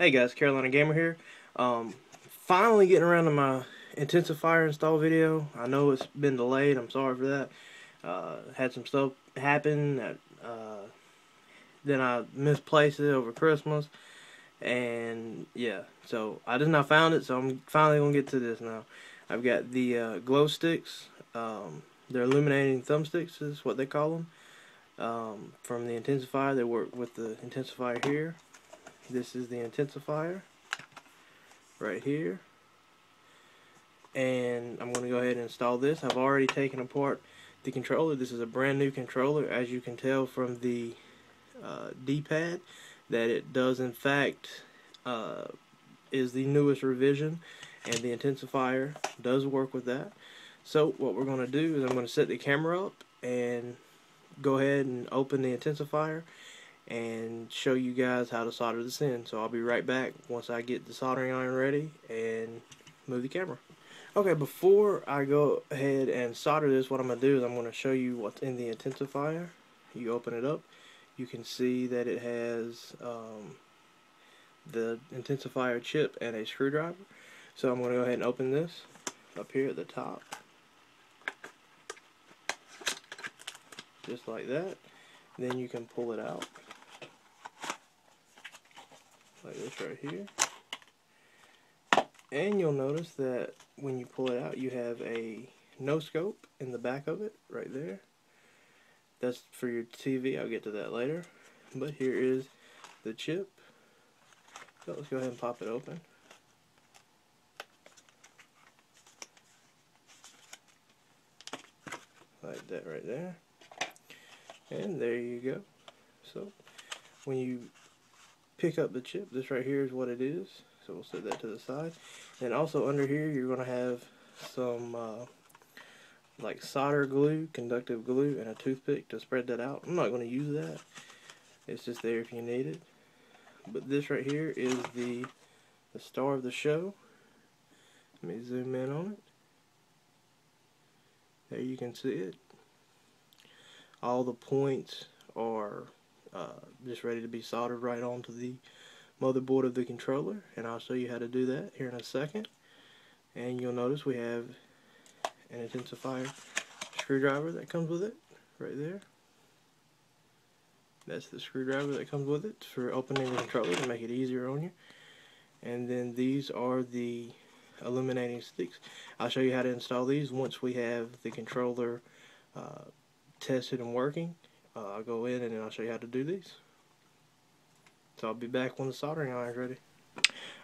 Hey guys, Carolina Gamer here. Finally getting around to my IntensaFIRE install video. I know it's been delayed. I'm sorry for that. Had some stuff happen that then I misplaced it over Christmas, and yeah, so I just now found it. So I'm finally gonna get to this now. I've got the glow sticks. They're Illuminating Thumbsticks is what they call them. From the IntensaFIRE. They work with the IntensaFIRE here. This is the IntensaFIRE right here, and I'm going to go ahead and install this. I've already taken apart the controller. This is a brand new controller, as you can tell from the D-pad that it does in fact is the newest revision, and the IntensaFIRE does work with that. So what we're going to do is I'm going to set the camera up and go ahead and open the IntensaFIRE and show you guys how to solder this in. So I'll be right back once I get the soldering iron ready and move the camera. Okay, before I go ahead and solder this, what I'm going to do is I'm going to show you what's in the IntensaFIRE. You open it up, you can see that it has the IntensaFIRE chip and a screwdriver. So I'm going to go ahead and open this up here at the top, just like that. Then you can pull it out like this right here, and you'll notice that when you pull it out you have a no scope in the back of it right there. That's for your TV. I'll get to that later, but here is the chip. So let's go ahead and pop it open. Like that right there, and there you go. So when you pick up the chip, this right here is what it is. So we'll set that to the side. And also under here you're going to have some like solder glue, conductive glue, and a toothpick to spread that out. I'm not going to use that. It's just there if you need it. But this right here is the star of the show. Let me zoom in on it. There you can see it. All the points are just ready to be soldered right onto the motherboard of the controller, and I'll show you how to do that here in a second. And you'll notice we have an IntensaFIRE screwdriver that comes with it right there. That's the screwdriver that comes with it for opening the controller to make it easier on you. And then these are the illuminating sticks. I'll show you how to install these once we have the controller tested and working. I'll go in and then I'll show you how to do these. So I'll be back when the soldering iron's ready.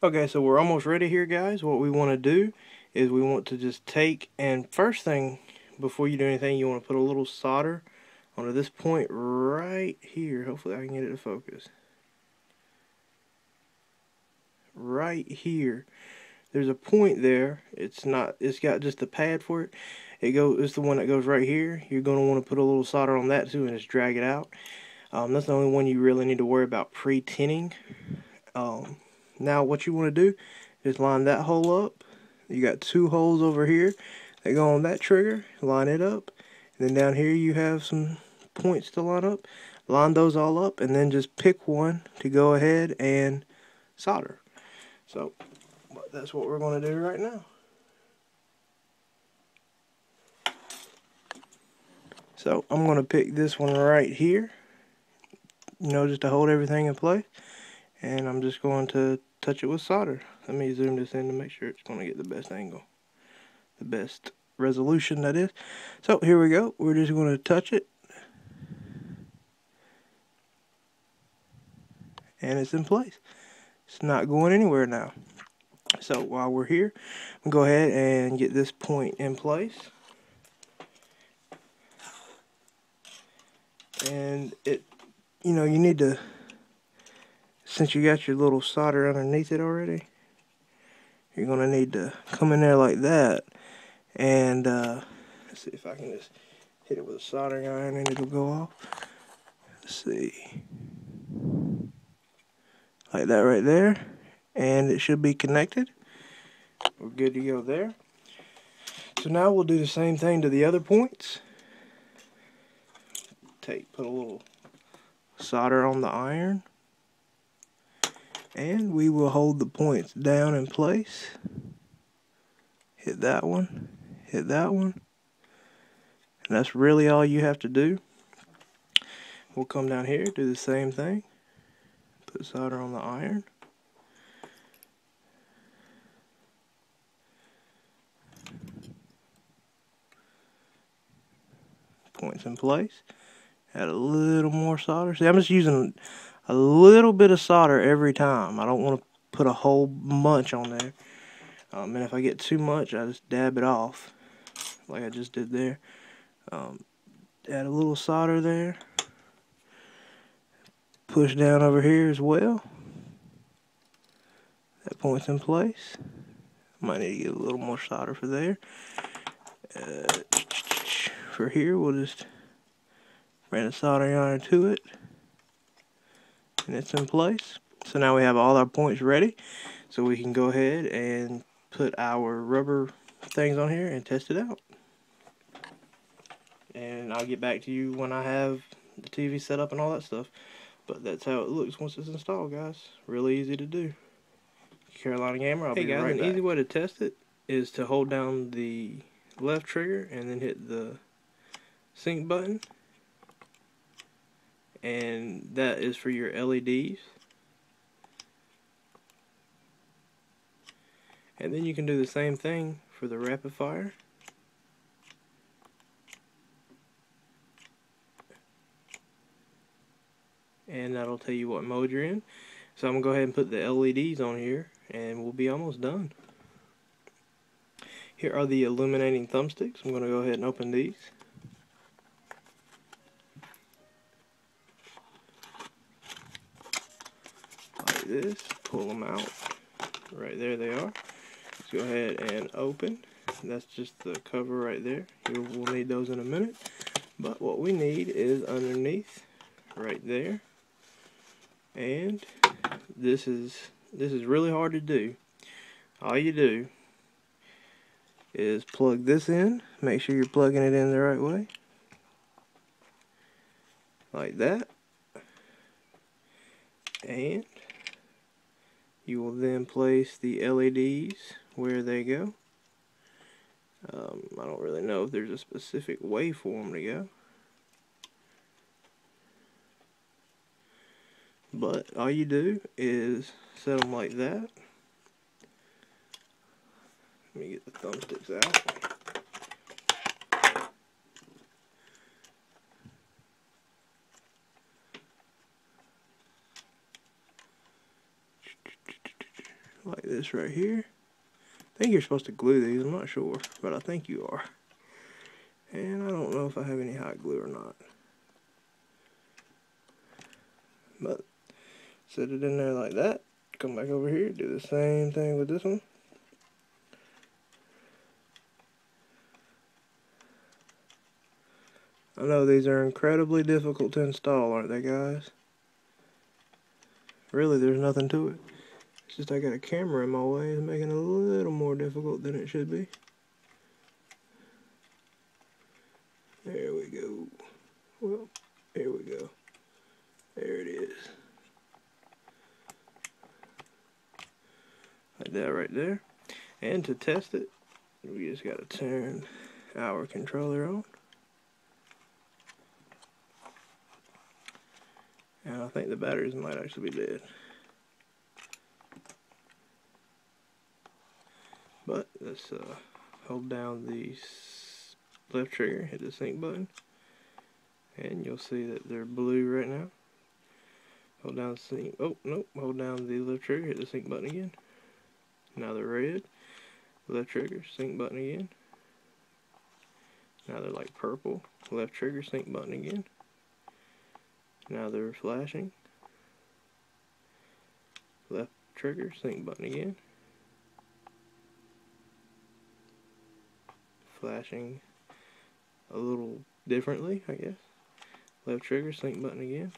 Okay, so we're almost ready here, guys. What we want to do is we want to just take, and first thing, before you do anything, you want to put a little solder onto this point right here. Hopefully I can get it to focus. Right here. There's a point there. It's got just the pad for it. It's the one that goes right here. You're going to want to put a little solder on that too and just drag it out. That's the only one you really need to worry about pre-tinning. Now what you want to do is line that hole up. You got two holes over here that go on that trigger. Line it up. And then down here you have some points to line up. Line those all up and then just pick one to go ahead and solder. So that's what we're going to do right now. So I'm going to pick this one right here, just to hold everything in place, and I'm just going to touch it with solder. Let me zoom this in to make sure it's going to get the best angle, the best resolution that is. So here we go. We're just going to touch it, and it's in place. It's not going anywhere now. So while we're here, I'm going to go ahead and get this point in place. And you need to, since you got your little solder underneath it already, you're going to need to come in there like that. And let's see if I can just hit it with a soldering iron and it'll go off. Let's see. Like that right there. And it should be connected. We're good to go there. So now we'll do the same thing to the other points. Put a little solder on the iron, And we will hold the points down in place. Hit that one, hit that one. And that's really all you have to do. We'll come down here, do the same thing. Put solder on the iron. Points in place. Add a little more solder. See, I'm just using a little bit of solder every time. I don't want to put a whole bunch on there. And if I get too much, I just dab it off, like I just did there. Add a little solder there. Push down over here as well. That point's in place. Might need to get a little more solder for there. For here, we'll just bring the soldering iron to it. And it's in place. So now we have all our points ready. So we can go ahead and put our rubber things on here and test it out. And I'll get back to you when I have the TV set up and all that stuff. But that's how it looks once it's installed, guys. Really easy to do. Carolina Gamer, I'll be right back. Hey guys, an easy way to test it is to hold down the left trigger and then hit the sync button. And that is for your LEDs. And then you can do the same thing for the rapid fire. And that'll tell you what mode you're in. So I'm going to go ahead and put the LEDs on here and we'll be almost done. Here are the Illuminating Thumbsticks. I'm going to go ahead and open these. Like this. Pull them out. Right there they are. Let's go ahead and open. That's just the cover right there. We'll need those in a minute. But what we need is underneath, right there. And this is really hard to do. All you do is plug this in. Make sure you're plugging it in the right way. Like that. And you will then place the LEDs where they go. I don't really know if there's a specific way for them to go. But all you do is set them like that. Let me get the thumbsticks out. Like this right here. I think you're supposed to glue these, I'm not sure, but I think you are. And I don't know if I have any hot glue or not. But set it in there like that. Come back over here, do the same thing with this one. I know these are incredibly difficult to install, aren't they, guys? Really, there's nothing to it. It's just I got a camera in my way. It's making it a little more difficult than it should be. There we go. Well, here we go. There it is. Like that right there. And to test it, we just got to turn our controller on. And I think the batteries might actually be dead. But let's hold down the left trigger, hit the sync button, and you'll see that they're blue right now. Hold down the sync. Oh nope! Hold down the left trigger, hit the sync button again. Now they're red. Left trigger, sync button again. Now they're like purple. Left trigger, sync button again. Now they're flashing. Left trigger, sync button again. Flashing a little differently, I guess. Left trigger, sync button again.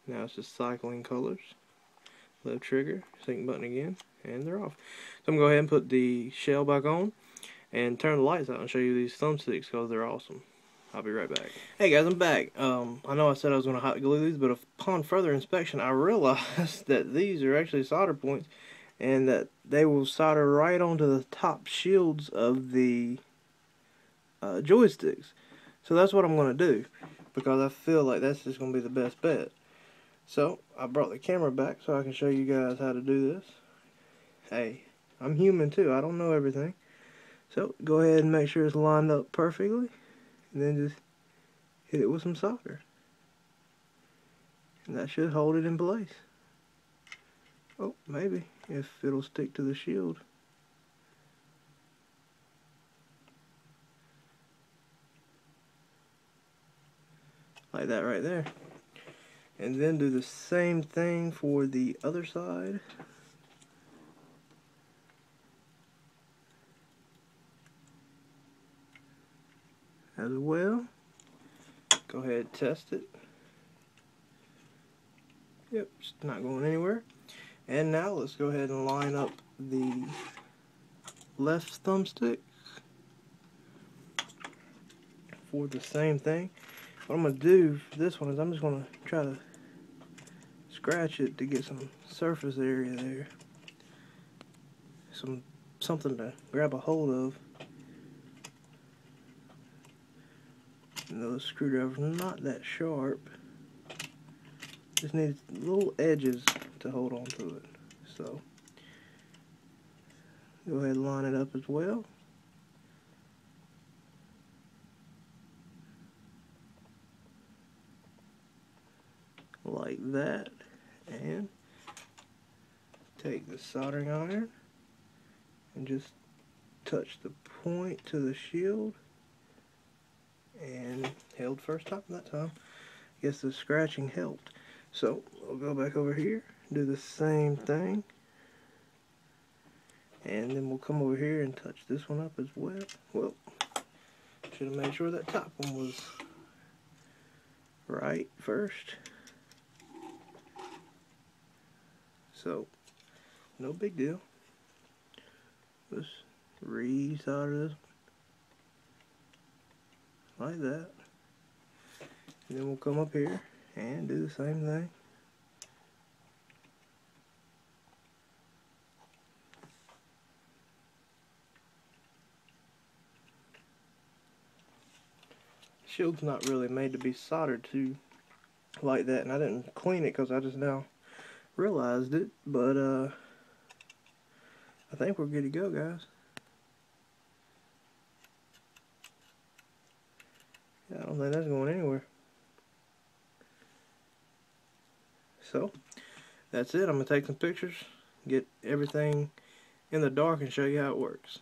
Now it's just cycling colors. Left trigger, sync button again, and they're off. So I'm going to go ahead and put the shell back on and turn the lights out and show you these thumbsticks because they're awesome. I'll be right back. Hey guys, I'm back. I know I said I was going to hot glue these, but upon further inspection, I realized that these are actually solder points, and that they will solder right onto the top shields of the joysticks. So that's what I'm going to do, because I feel like that's just going to be the best bet. So I brought the camera back so I can show you guys how to do this. Hey, I'm human too. I don't know everything. So go ahead and make sure it's lined up perfectly, and then just hit it with some solder. And that should hold it in place. Oh, maybe, if it'll stick to the shield. Like that right there. And then do the same thing for the other side. As well. Go ahead and test it. Yep, it's not going anywhere. And now let's go ahead and line up the left thumbstick for the same thing. What I'm going to do for this one is I'm just going to try to scratch it to get some surface area there. Something to grab a hold of. And those screwdrivers are not that sharp. Just need little edges to hold on to it. So go ahead and line it up as well. Like that. And take the soldering iron and just touch the point to the shield. And held first time that time. I guess the scratching helped. So I'll go back over here, do the same thing, and then we'll come over here and touch this one up as well. Well, should have made sure that top one was right first. So no big deal. Just re-solder this like that, and then we'll come up here and do the same thing. The shield's not really made to be soldered to like that, and I didn't clean it because I just now realized it, but I think we're good to go, guys. Yeah, I don't think that's going anywhere. So that's it. I'm going to take some pictures, get everything in the dark, and show you how it works.